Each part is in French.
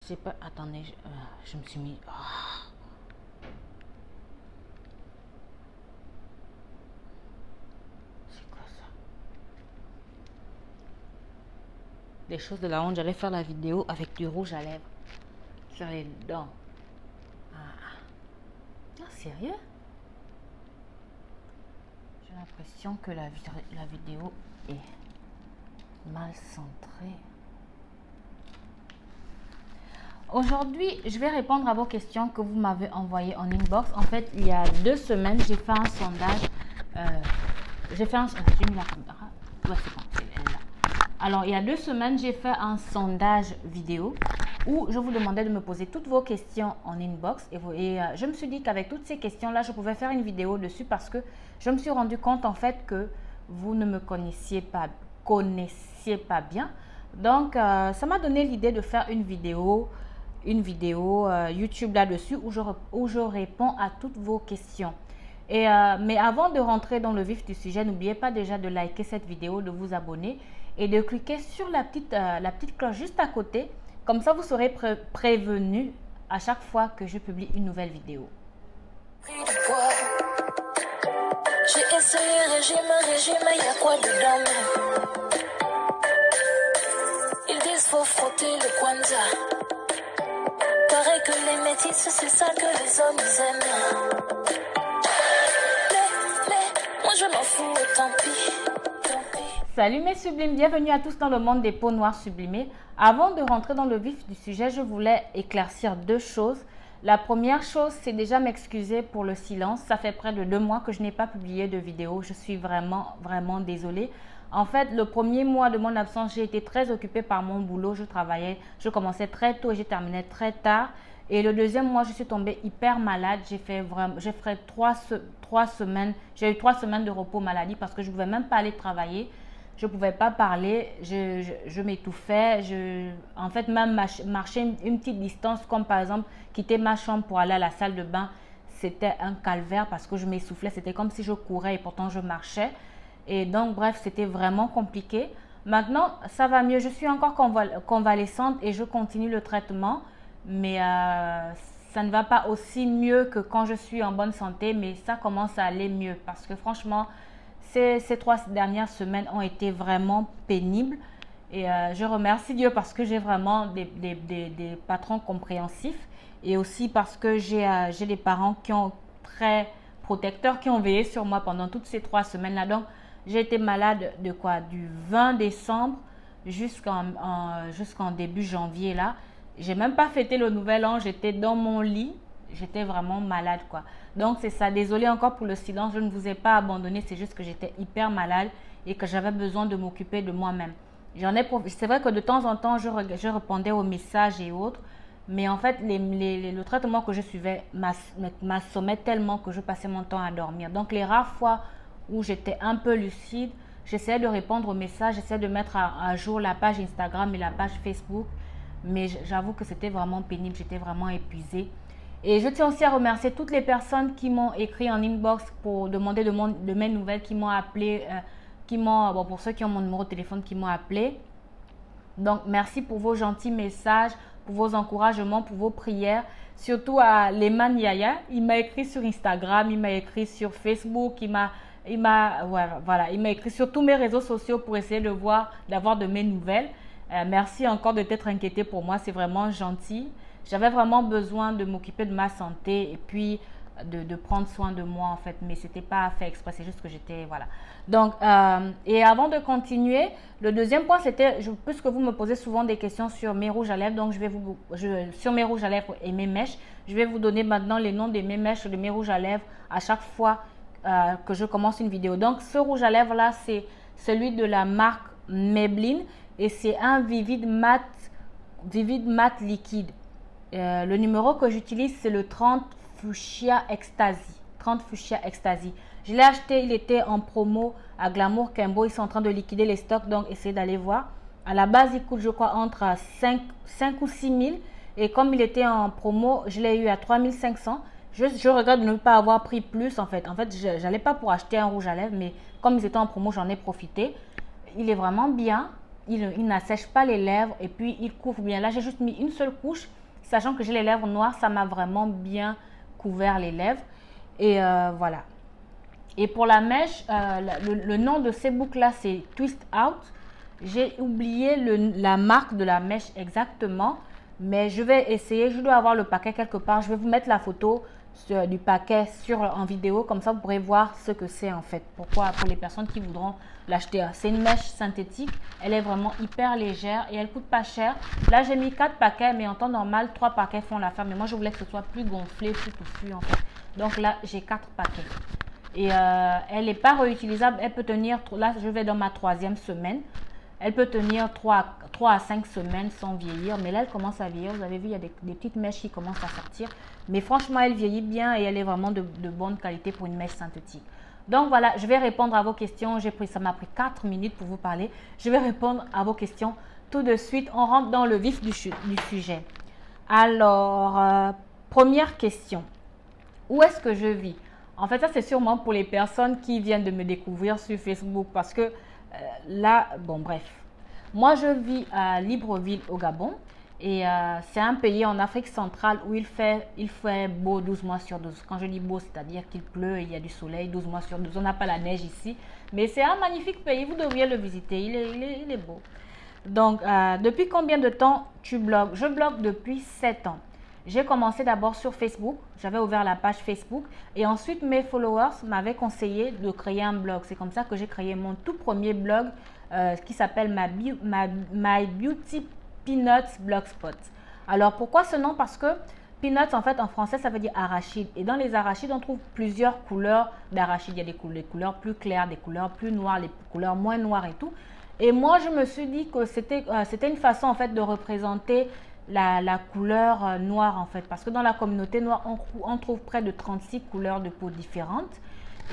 J'ai pas... Attendez, je me suis mis... Oh. C'est quoi ça? Des choses de la honte. J'allais faire la vidéo avec du rouge à lèvres sur les dents. Ah, sérieux? J'ai l'impression que la vidéo est mal centrée. Aujourd'hui, je vais répondre à vos questions que vous m'avez envoyées en inbox. En fait, il y a 2 semaines, j'ai fait un sondage. J'ai mis la caméra. Ouais, c'est bon, elle est là. Alors, il y a 2 semaines, j'ai fait un sondage vidéo où je vous demandais de me poser toutes vos questions en inbox. Et je me suis dit qu'avec toutes ces questions-là, je pouvais faire une vidéo dessus parce que je me suis rendu compte en fait que vous ne me connaissiez pas bien. Donc, ça m'a donné l'idée de faire une vidéo YouTube là-dessus où je réponds à toutes vos questions. Mais avant de rentrer dans le vif du sujet, n'oubliez pas déjà de liker cette vidéo, de vous abonner et de cliquer sur la petite cloche juste à côté. Comme ça, vous serez prévenu à chaque fois que je publie une nouvelle vidéo. J'ai essayé régime, il y a quoi dedans? Ils disent faut frotter le Kwanzaa. Pareil que les métis, c'est ça que les hommes aiment. Moi je m'en fous, tant pis. Salut mes sublimes, bienvenue à tous dans le monde des peaux noires sublimées. Avant de rentrer dans le vif du sujet, je voulais éclaircir 2 choses. La première chose, c'est déjà m'excuser pour le silence. Ça fait près de 2 mois que je n'ai pas publié de vidéo. Je suis vraiment désolée. En fait, le premier mois de mon absence, j'ai été très occupée par mon boulot. Je travaillais, je commençais très tôt et j'ai terminé très tard. Et le deuxième mois, je suis tombée hyper malade. J'ai eu 3 semaines de repos maladie parce que je ne pouvais même pas aller travailler. Je ne pouvais pas parler, je m'étouffais. En fait, même marcher une petite distance, comme par exemple quitter ma chambre pour aller à la salle de bain, c'était un calvaire parce que je m'essoufflais. C'était comme si je courais et pourtant je marchais. Et donc, bref, c'était vraiment compliqué. Maintenant, ça va mieux. Je suis encore convalescente et je continue le traitement. Mais ça ne va pas aussi mieux que quand je suis en bonne santé. Mais ça commence à aller mieux parce que franchement, ces 3 dernières semaines ont été vraiment pénibles. Et je remercie Dieu parce que j'ai vraiment des patrons compréhensifs. Et aussi parce que j'ai des parents qui ont très protecteurs, qui ont veillé sur moi pendant toutes ces 3 semaines-là. Donc, j'ai été malade du 20 décembre jusqu'en début janvier là. J'ai même pas fêté le nouvel an, j'étais dans mon lit, j'étais vraiment malade quoi. Donc c'est ça, désolée encore pour le silence, je ne vous ai pas abandonné, c'est juste que j'étais hyper malade et que j'avais besoin de m'occuper de moi-même. C'est vrai que de temps en temps, je répondais aux messages et autres, mais en fait, le traitement que je suivais m'assommait tellement que je passais mon temps à dormir. Donc les rares fois où j'étais un peu lucide, j'essayais de répondre aux messages, j'essayais de mettre à jour la page Instagram et la page Facebook. Mais j'avoue que c'était vraiment pénible, j'étais vraiment épuisée. Et je tiens aussi à remercier toutes les personnes qui m'ont écrit en inbox pour demander de mes nouvelles, qui m'ont appelé, pour ceux qui ont mon numéro de téléphone, qui m'ont appelé. Donc, merci pour vos gentils messages, pour vos encouragements, pour vos prières. Surtout à Leman Yaya, il m'a écrit sur Instagram, il m'a écrit sur Facebook, il m'a écrit sur tous mes réseaux sociaux pour essayer d'avoir de mes nouvelles. Merci encore de t'être inquiété pour moi, c'est vraiment gentil. J'avais vraiment besoin de m'occuper de ma santé et puis de prendre soin de moi en fait, mais c'était pas fait exprès, c'est juste que j'étais, voilà. Donc, et avant de continuer, le deuxième point c'était, puisque vous me posez souvent des questions sur mes rouges à lèvres, donc sur mes rouges à lèvres et mes mèches, je vais vous donner maintenant les noms de mes mèches et de mes rouges à lèvres à chaque fois que je commence une vidéo. Donc, ce rouge à lèvres là, c'est celui de la marque Maybelline. Et c'est un Vivid Matte liquide. Le numéro que j'utilise, c'est le 30 Fuchsia Ecstasy. 30 Fuchsia Ecstasy. Je l'ai acheté, il était en promo à Glamour Kimbo. Ils sont en train de liquider les stocks, donc essayez d'aller voir. À la base, il coûte, je crois, entre 5 ou 6 000. Et comme il était en promo, je l'ai eu à 3 500. Je regrette de ne pas avoir pris plus, en fait. En fait, je n'allais pas pour acheter un rouge à lèvres, mais comme ils étaient en promo, j'en ai profité. Il est vraiment bien. il n'assèche pas les lèvres et puis il couvre bien. Là, j'ai juste mis une seule couche, sachant que j'ai les lèvres noires, ça m'a vraiment bien couvert les lèvres. Et voilà. Et pour la mèche, le nom de ces boucles-là, c'est Twist Out. J'ai oublié la marque de la mèche exactement, mais je vais essayer. Je dois avoir le paquet quelque part. Je vais vous mettre la photo du paquet en vidéo, comme ça vous pourrez voir ce que c'est en fait. Pourquoi? Pour les personnes qui voudront l'acheter. C'est une mèche synthétique, elle est vraiment hyper légère et elle coûte pas cher. Là j'ai mis 4 paquets, mais en temps normal 3 paquets font l'affaire, mais moi je voulais que ce soit plus gonflé, plus touffu en fait. Donc là j'ai 4 paquets et elle n'est pas réutilisable. Elle peut tenir, là je vais dans ma 3e semaine, elle peut tenir 3 à 5 semaines sans vieillir. Mais là, elle commence à vieillir. Vous avez vu, il y a des petites mèches qui commencent à sortir. Mais franchement, elle vieillit bien et elle est vraiment de bonne qualité pour une mèche synthétique. Donc voilà, je vais répondre à vos questions. Ça m'a pris 4 minutes pour vous parler. Je vais répondre à vos questions tout de suite. On rentre dans le vif du sujet. Alors, première question. Où est-ce que je vis? En fait, ça, c'est sûrement pour les personnes qui viennent de me découvrir sur Facebook parce que là, bon bref, moi je vis à Libreville au Gabon et c'est un pays en Afrique centrale où il fait beau 12 mois sur 12. Quand je dis beau, c'est-à-dire qu'il pleut et il y a du soleil 12 mois sur 12. On n'a pas la neige ici, mais c'est un magnifique pays, vous devriez le visiter, il est beau. Donc, depuis combien de temps tu blogues? Je blogue depuis 7 ans. J'ai commencé d'abord sur Facebook, j'avais ouvert la page Facebook et ensuite mes followers m'avaient conseillé de créer un blog. C'est comme ça que j'ai créé mon tout premier blog qui s'appelle My Beauty Peanuts Blogspot. Alors pourquoi ce nom? Parce que peanuts en fait en français ça veut dire arachide et dans les arachides on trouve plusieurs couleurs d'arachides. Il y a des couleurs plus claires, des couleurs plus noires, des couleurs moins noires et tout. Et moi je me suis dit que c'était une façon en fait de représenter la couleur noire en fait, parce que dans la communauté noire on trouve près de 36 couleurs de peau différentes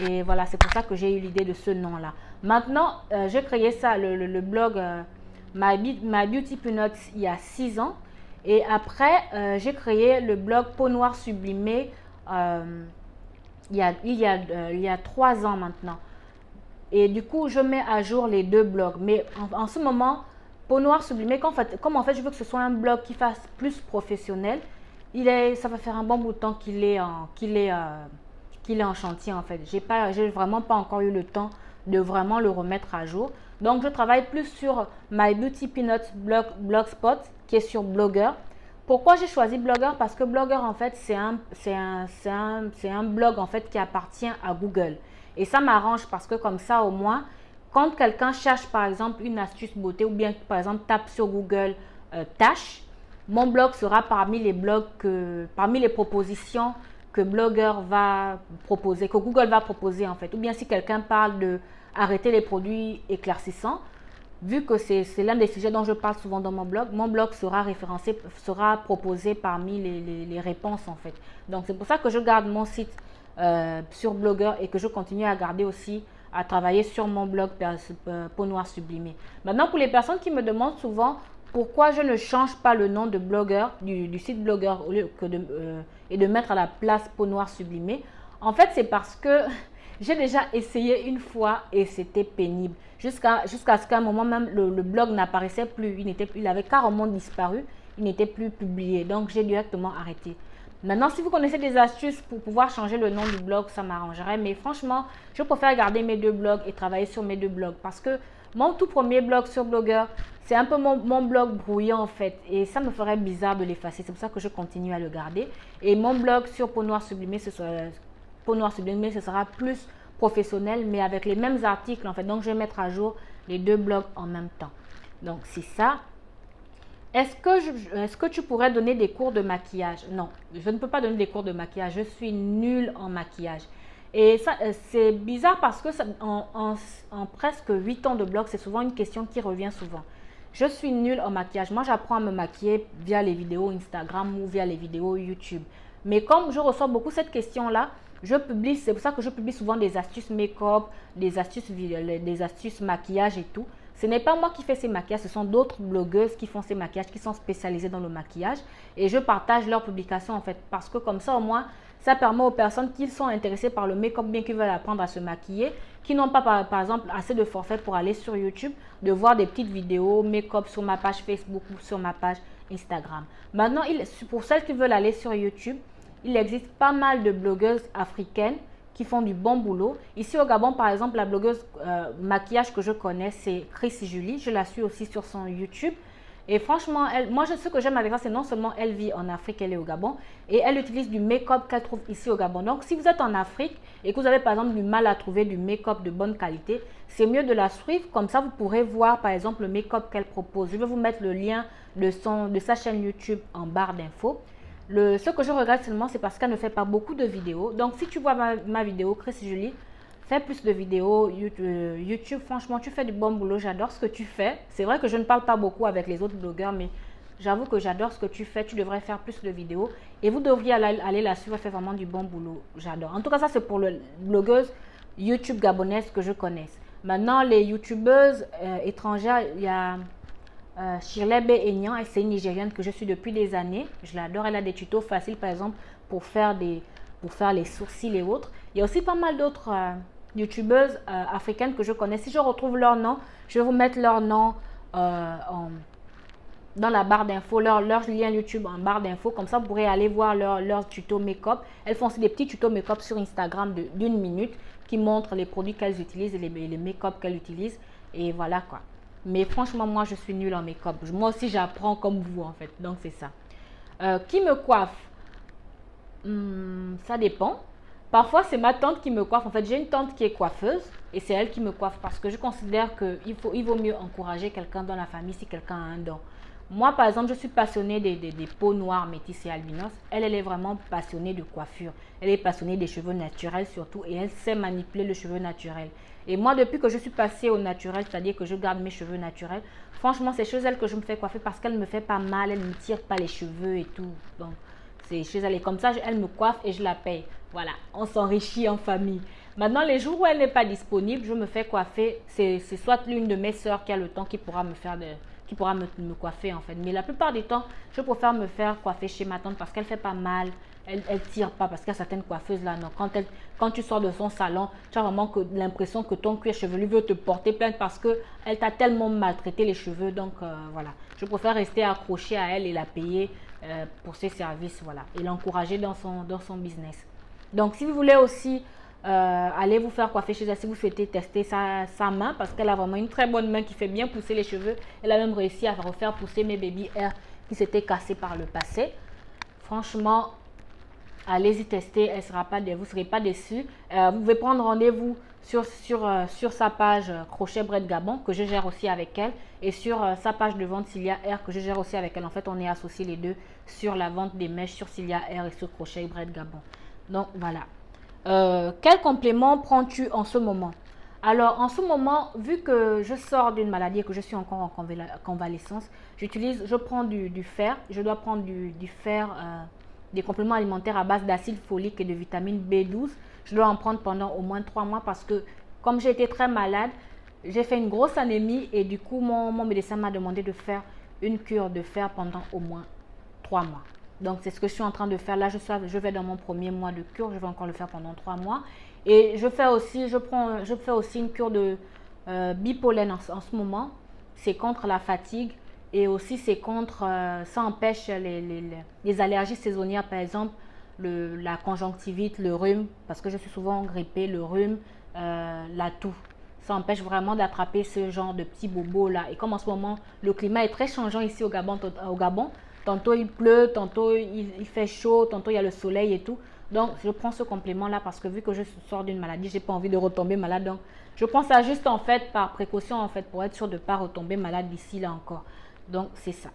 et voilà, c'est pour ça que j'ai eu l'idée de ce nom là. Maintenant j'ai créé ça, le blog My Beauty Peanuts il y a 6 ans et après j'ai créé le blog Peau Noire Sublimée il y a 3 ans maintenant et du coup je mets à jour les deux blogs, mais en ce moment Peau Noire Sublimée, comme en fait je veux que ce soit un blog qui fasse plus professionnel, ça va faire un bon bout de temps qu'il est en chantier en fait. J'ai vraiment pas encore eu le temps de vraiment le remettre à jour. Donc je travaille plus sur My Beauty Peanuts Blogspot qui est sur Blogger. Pourquoi j'ai choisi Blogger? Parce que Blogger en fait c'est un blog en fait qui appartient à Google. Et ça m'arrange parce que comme ça au moins quand quelqu'un cherche par exemple une astuce beauté ou bien par exemple tape sur Google tâche, mon blog sera parmi les propositions que Blogger va proposer, que Google va proposer en fait. Ou bien si quelqu'un parle de arrêter les produits éclaircissants, vu que c'est l'un des sujets dont je parle souvent dans mon blog sera proposé parmi les réponses en fait. Donc c'est pour ça que je garde mon site sur Blogger et que je continue à garder aussi à travailler sur mon blog Peau Noire Sublimée. Maintenant, pour les personnes qui me demandent souvent pourquoi je ne change pas le nom de Blogger, du site Blogger au lieu et de mettre à la place Peau Noire Sublimée, en fait, c'est parce que j'ai déjà essayé une fois et c'était pénible. Jusqu'à ce qu'à un moment même, le blog n'apparaissait plus. Il avait carrément disparu. Il n'était plus publié. Donc, j'ai directement arrêté. Maintenant, si vous connaissez des astuces pour pouvoir changer le nom du blog, ça m'arrangerait. Mais franchement, je préfère garder mes deux blogs et travailler sur mes deux blogs. Parce que mon tout premier blog sur Blogger, c'est un peu mon blog brouillon en fait. Et ça me ferait bizarre de l'effacer. C'est pour ça que je continue à le garder. Et mon blog sur Peau Noire Sublimée, ce sera plus professionnel, mais avec les mêmes articles en fait. Donc, je vais mettre à jour les deux blogs en même temps. Donc, c'est ça. Est-ce que tu pourrais donner des cours de maquillage? Non, je ne peux pas donner des cours de maquillage. Je suis nulle en maquillage. Et ça, c'est bizarre parce que en presque 8 ans de blog, c'est souvent une question qui revient souvent. Je suis nulle en maquillage. Moi, j'apprends à me maquiller via les vidéos Instagram ou via les vidéos YouTube. Mais comme je reçois beaucoup cette question-là, c'est pour ça que je publie souvent des astuces make-up, des astuces maquillage et tout. Ce n'est pas moi qui fais ces maquillages, ce sont d'autres blogueuses qui font ces maquillages, qui sont spécialisées dans le maquillage. Et je partage leurs publications en fait, parce que comme ça au moins, ça permet aux personnes qui sont intéressées par le make-up, bien qu'ils veulent apprendre à se maquiller, qui n'ont pas par exemple assez de forfait pour aller sur YouTube, de voir des petites vidéos make-up sur ma page Facebook ou sur ma page Instagram. Maintenant, pour celles qui veulent aller sur YouTube, il existe pas mal de blogueuses africaines qui font du bon boulot. Ici au Gabon, par exemple, la blogueuse maquillage que je connais, c'est Chris Julie. Je la suis aussi sur son YouTube. Et franchement, ce que j'aime avec ça, c'est non seulement elle vit en Afrique, elle est au Gabon, et elle utilise du make-up qu'elle trouve ici au Gabon. Donc, si vous êtes en Afrique et que vous avez par exemple du mal à trouver du make-up de bonne qualité, c'est mieux de la suivre. Comme ça, vous pourrez voir par exemple le make-up qu'elle propose. Je vais vous mettre le lien de sa chaîne YouTube en barre d'infos. Ce que je regrette seulement, c'est parce qu'elle ne fait pas beaucoup de vidéos. Donc, si tu vois ma vidéo, Chris Julie, fais plus de vidéos. YouTube, franchement, tu fais du bon boulot. J'adore ce que tu fais. C'est vrai que je ne parle pas beaucoup avec les autres blogueurs, mais j'avoue que j'adore ce que tu fais. Tu devrais faire plus de vidéos. Et vous devriez aller la suivre. Elle fait vraiment du bon boulot. J'adore. En tout cas, ça, c'est pour les blogueuses YouTube gabonaises que je connaisse. Maintenant, les YouTubeuses étrangères, il y a... Shirley B. Enyan, c'est une Nigériane que je suis depuis des années. Je l'adore. Elle a des tutos faciles, par exemple, pour faire les sourcils et autres. Il y a aussi pas mal d'autres youtubeuses africaines que je connais. Si je retrouve leur nom, je vais vous mettre leur nom dans la barre d'infos, leur lien YouTube en barre d'infos. Comme ça, vous pourrez aller voir leurs tutos make-up. Elles font aussi des petits tutos make-up sur Instagram d'une minute qui montrent les produits qu'elles utilisent et les make-up qu'elles utilisent. Et voilà quoi. Mais franchement, moi, je suis nulle en make-up. Moi aussi, j'apprends comme vous, en fait. Donc, c'est ça. Qui me coiffe? Ça dépend. Parfois, c'est ma tante qui me coiffe. En fait, j'ai une tante qui est coiffeuse et c'est elle qui me coiffe parce que je considère qu'il vaut mieux encourager quelqu'un dans la famille si quelqu'un a un don. Moi, par exemple, je suis passionnée des peaux noires, métisses et albinos. Elle est vraiment passionnée de coiffure. Elle est passionnée des cheveux naturels surtout et elle sait manipuler le cheveu naturel. Et moi, depuis que je suis passée au naturel, c'est-à-dire que je garde mes cheveux naturels, franchement, c'est chez elle que je me fais coiffer parce qu'elle ne me fait pas mal, elle ne me tire pas les cheveux et tout. Donc, c'est chez elle. Et comme ça, elle me coiffe et je la paye. Voilà, on s'enrichit en famille. Maintenant, les jours où elle n'est pas disponible, je me fais coiffer. C'est soit l'une de mes soeurs qui a le temps qui pourra me coiffer en fait. Mais la plupart du temps, je préfère me faire coiffer chez ma tante parce qu'elle fait pas mal. Elle tire pas parce qu'il y a certaines coiffeuses là, non. Quand tu sors de son salon, tu as vraiment l'impression que ton cuir chevelu veut te porter plainte parce qu'elle t'a tellement maltraité les cheveux. Donc voilà, je préfère rester accrochée à elle et la payer pour ses services, voilà. Et l'encourager dans son business. Donc si vous voulez aussi allez vous faire coiffer chez elle si vous souhaitez tester sa main parce qu'elle a vraiment une très bonne main qui fait bien pousser les cheveux. Elle a même réussi à refaire pousser mes baby hair qui s'étaient cassés par le passé. Franchement, allez-y tester, vous ne serez pas déçus. Vous pouvez prendre rendez-vous sur sa page Crochet Bred Gabon que je gère aussi avec elle et sur sa page de vente Cilia Air que je gère aussi avec elle. En fait, on est associés les deux sur la vente des mèches sur Cilia Air et sur Crochet Bred Gabon. Donc, voilà. Quel complément prends-tu en ce moment? Alors, en ce moment, vu que je sors d'une maladie et que je suis encore en convalescence, je prends du fer. Je dois prendre du fer, des compléments alimentaires à base d'acide folique et de vitamine B12. Je dois en prendre pendant au moins 3 mois parce que, comme j'ai été très malade, j'ai fait une grosse anémie et du coup, mon médecin m'a demandé de faire une cure de fer pendant au moins 3 mois. Donc, c'est ce que je suis en train de faire. Là, je vais dans mon premier mois de cure. Je vais encore le faire pendant 3 mois. Et je fais aussi une cure de bipolène en ce moment. C'est contre la fatigue. Et aussi, c'est contre, ça empêche les allergies saisonnières, par exemple, la conjonctivite, le rhume, parce que je suis souvent grippée, le rhume, la toux. Ça empêche vraiment d'attraper ce genre de petits bobos là. Et comme en ce moment, le climat est très changeant ici au Gabon, tantôt il pleut, tantôt il fait chaud, tantôt il y a le soleil et tout. Donc, je prends ce complément-là parce que vu que je sors d'une maladie, je n'ai pas envie de retomber malade. Donc, je prends ça juste en fait par précaution en fait pour être sûr de ne pas retomber malade d'ici là encore. Donc, c'est ça.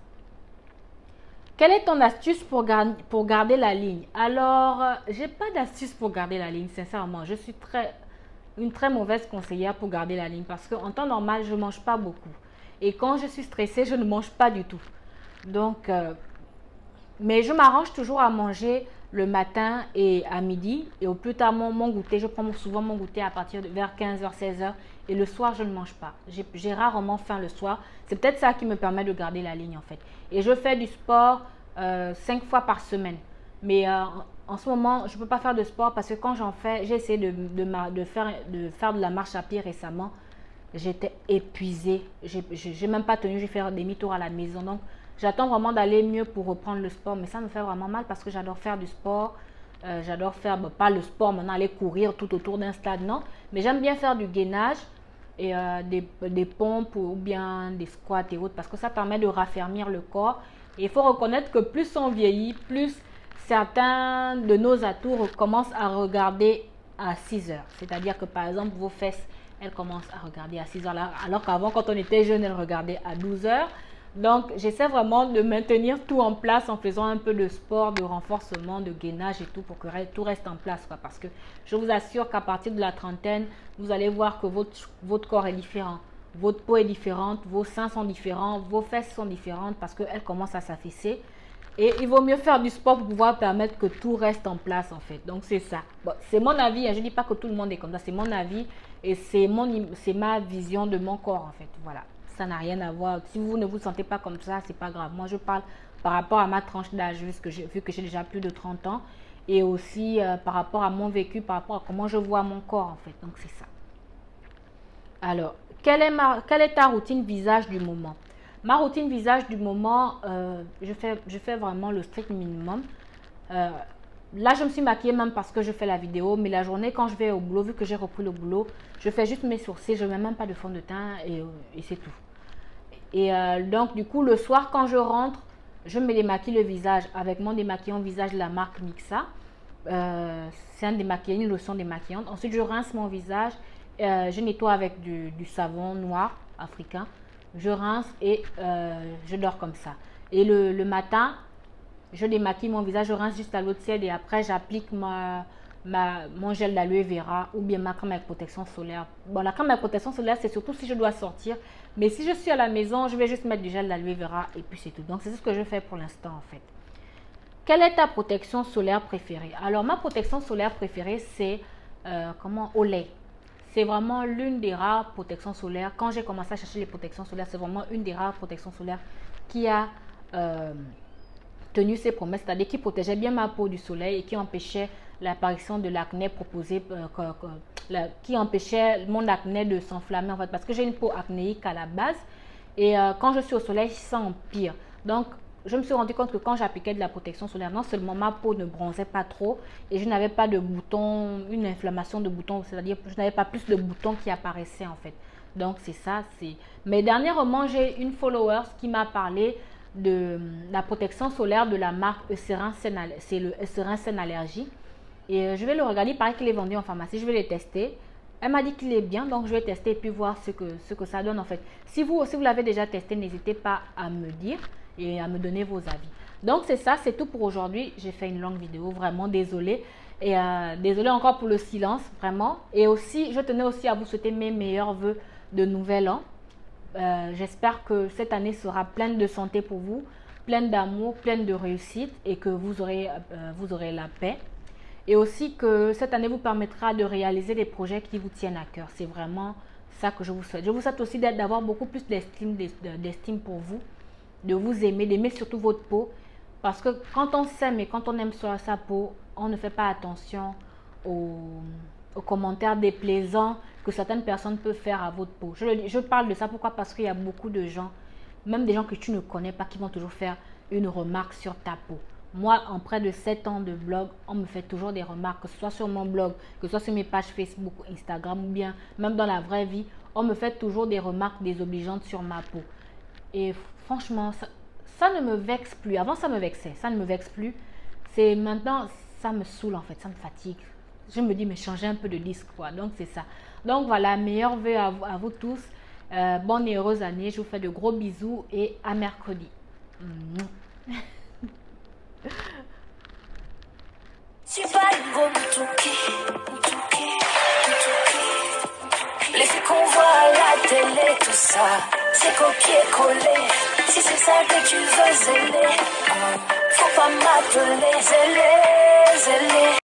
Quelle est ton astuce pour garder la ligne? Alors, j'ai pas d'astuce pour garder la ligne, sincèrement. Je suis une très mauvaise conseillère pour garder la ligne parce qu'en temps normal, je ne mange pas beaucoup. Et quand je suis stressée, je ne mange pas du tout. Donc, mais je m'arrange toujours à manger le matin et à midi. Et au plus tard, mon goûter, je prends souvent mon goûter à partir de vers 15h, 16h. Et le soir, je ne mange pas. J'ai rarement faim le soir. C'est peut-être ça qui me permet de garder la ligne en fait. Et je fais du sport 5 fois par semaine. Mais en ce moment, je ne peux pas faire de sport parce que quand j'en fais, j'ai essayé de faire de la marche à pied récemment. J'étais épuisée. J'ai même pas tenu, j'ai fait un demi-tour à la maison. Donc, j'attends vraiment d'aller mieux pour reprendre le sport. Mais ça me fait vraiment mal parce que j'adore faire du sport. J'adore faire, pas le sport maintenant, aller courir tout autour d'un stade, non. Mais j'aime bien faire du gainage et des pompes ou bien des squats et autres parce que ça permet de raffermir le corps. Et il faut reconnaître que plus on vieillit, plus certains de nos atours commencent à regarder à 6 heures. C'est-à-dire que par exemple, vos fesses, elles commencent à regarder à 6 heures là, alors qu'avant, quand on était jeune, elles regardaient à 12 heures. Donc, j'essaie vraiment de maintenir tout en place en faisant un peu de sport, de renforcement, de gainage et tout pour que tout reste en place, quoi. Parce que je vous assure qu'à partir de la trentaine, vous allez voir que votre corps est différent. Votre peau est différente, vos seins sont différents, vos fesses sont différentes parce qu'elles commencent à s'affaisser. Et il vaut mieux faire du sport pour pouvoir permettre que tout reste en place en fait. Donc c'est ça. Bon, c'est mon avis, hein. Je ne dis pas que tout le monde est comme ça. C'est mon avis et c'est ma vision de mon corps en fait. Voilà. Ça n'a rien à voir. Si vous ne vous sentez pas comme ça, c'est pas grave. Moi je parle par rapport à ma tranche d'âge vu que j'ai déjà plus de 30 ans. Et aussi par rapport à mon vécu, par rapport à comment je vois mon corps en fait. Donc c'est ça. Alors, quelle est ta routine visage du moment? Ma routine visage du moment, je fais vraiment le strict minimum. Là, je me suis maquillée même parce que je fais la vidéo. Mais la journée, quand je vais au boulot, vu que j'ai repris le boulot, je fais juste mes sourcils. Je ne mets même pas de fond de teint et c'est tout. Et donc, du coup, le soir, quand je rentre, je me démaquille le visage avec mon démaquillant visage de la marque Mixa. C'est un démaquillant, une lotion démaquillante. Ensuite, je rince mon visage. Je nettoie avec du savon noir africain. Je rince et je dors comme ça. Et le matin, je démaquille mon visage, je rince juste à l'eau tiède et après j'applique mon gel d'aloe vera ou bien ma crème avec protection solaire. Bon, la crème avec protection solaire, c'est surtout si je dois sortir. Mais si je suis à la maison, je vais juste mettre du gel d'aloe vera et puis c'est tout. Donc, c'est ce que je fais pour l'instant en fait. Quelle est ta protection solaire préférée? Alors, ma protection solaire préférée, c'est Olay. C'est vraiment l'une des rares protections solaires. Quand j'ai commencé à chercher les protections solaires, c'est vraiment une des rares protections solaires qui a tenu ses promesses, c'est-à-dire qui protégeait bien ma peau du soleil et qui empêchait l'apparition de l'acné qui empêchait mon acné de s'enflammer en fait, parce que j'ai une peau acnéique à la base et quand je suis au soleil, ça empire. Donc, je me suis rendu compte que quand j'appliquais de la protection solaire, non seulement ma peau ne bronzait pas trop et je n'avais pas de boutons, une inflammation de boutons, c'est-à-dire que je n'avais pas plus de boutons qui apparaissaient en fait. Donc c'est ça. Mais dernièrement, j'ai une follower qui m'a parlé de la protection solaire de la marque Eucerin, c'est le Eucerin Sen Allergie. Et je vais le regarder, il paraît qu'il est vendu en pharmacie, je vais le tester. Elle m'a dit qu'il est bien, donc je vais tester et puis voir ce que ça donne en fait. Si vous l'avez déjà testé, n'hésitez pas à me dire et à me donner vos avis. Donc c'est ça, c'est tout pour aujourd'hui. J'ai fait une longue vidéo, vraiment désolée. Et désolée encore pour le silence, vraiment. Et aussi, je tenais aussi à vous souhaiter mes meilleurs vœux de nouvel an. J'espère que cette année sera pleine de santé pour vous, pleine d'amour, pleine de réussite et que vous aurez la paix. Et aussi que cette année vous permettra de réaliser des projets qui vous tiennent à cœur. C'est vraiment ça que je vous souhaite. Je vous souhaite aussi d'avoir beaucoup plus d'estime pour vous, de vous aimer, d'aimer surtout votre peau. Parce que quand on s'aime et quand on aime sa peau, on ne fait pas attention aux commentaires déplaisants que certaines personnes peuvent faire à votre peau. Je parle de ça, pourquoi? Parce qu'il y a beaucoup de gens, même des gens que tu ne connais pas, qui vont toujours faire une remarque sur ta peau. Moi, en près de 7 ans de blog, on me fait toujours des remarques, que ce soit sur mon blog, que ce soit sur mes pages Facebook, Instagram ou bien même dans la vraie vie, on me fait toujours des remarques désobligeantes sur ma peau. Et franchement, ça ne me vexe plus. Avant, ça me vexait, ça ne me vexe plus. C'est maintenant, ça me saoule en fait, ça me fatigue. Je me dis, mais changer un peu de disque quoi. Donc, c'est ça. Donc, voilà, meilleurs vœux à vous tous. Bonne et heureuse année. Je vous fais de gros bisous et à mercredi. Laissez qu'on voit à la télé. tout ça, c'est copier-coller. Si c'est ça que tu veux, zélé, faut pas m'appeler zélé, zélé.